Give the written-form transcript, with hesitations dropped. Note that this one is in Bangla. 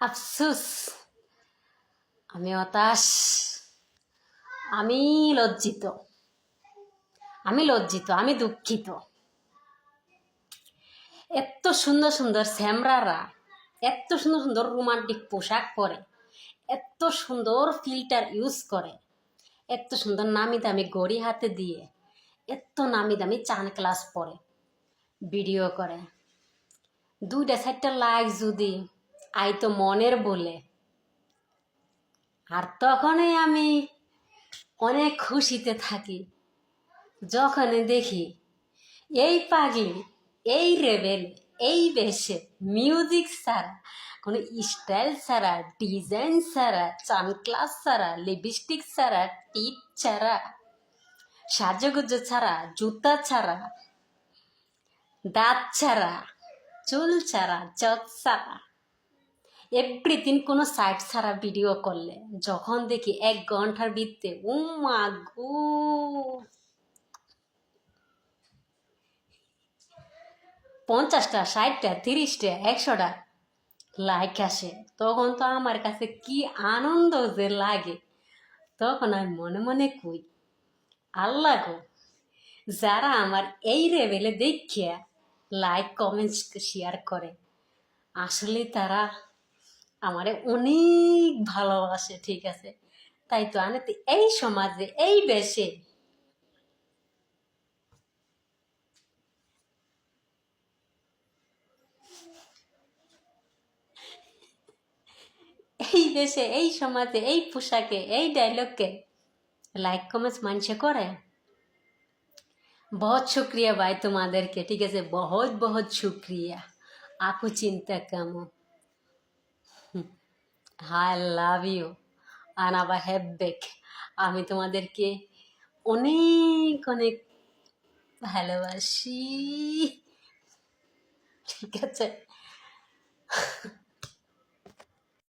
আফসোস, আমি হতাশ, আমি লজ্জিত, আমি দুঃখিত। এত সুন্দর সুন্দর স্যামরারা এত সুন্দর সুন্দর রোমান্টিক পোশাক পরে, এত সুন্দর ফিল্টার ইউজ করে, এত সুন্দর নামি দামি ঘড়ি হাতে দিয়ে, এত নামি দামি চান ক্লাস পরে ভিডিও করে, 2-4টা লাইক যদি আইতো মনের বলে, আর তখনই আমি অনেক খুশিতে থাকি যখন দেখি এই পাগলি, এই রেবেল, এই বেশে মিউজিক ছাড়া, কোনো স্টাইল ছাড়া, ডিজাইন ছাড়া, চান ক্লাস ছাড়া, লিপস্টিক ছাড়া, টিপ ছাড়া, সাজুগুজু ছাড়া, জুতা ছাড়া, দাঁত ছাড়া, চুল ছাড়া, চোখ ছাড়া, এভরিথিং কোনো সাইট ছাড়া ভিডিও করলে যখন দেখি 1 ঘন্টার ভিত্তে ও মা গো 50টা, 60টা, 30টা, 100টা লাইক আসে, তখন তো আমার কাছে কি আনন্দ যে লাগে। তখন আমি মনে মনে কই, আল্লাহ গো, যারা আমার এই লেভেলে দেখিয়া লাইক কমেন্ট শেয়ার করে, আসলে তারা আমারে অনেক ভালোবাসে, ঠিক আছে। তাই তো আমি তো এই সমাজে, এই দেশে এই সমাজে, এই পোশাকে, এই ডায়লগকে লাইক কমেন্টস মানুষে করে। बहुत शुक्रिया भाई তোমাদেরকে, ঠিক আছে, बहुत बहुत शुक्रिया। आपको चिंता कम हो। আই লাভ ইউ আর আবার হ্যাভ বেক। আমি তোমাদেরকে অনেক অনেক ভালোবাসি, ঠিক আছে।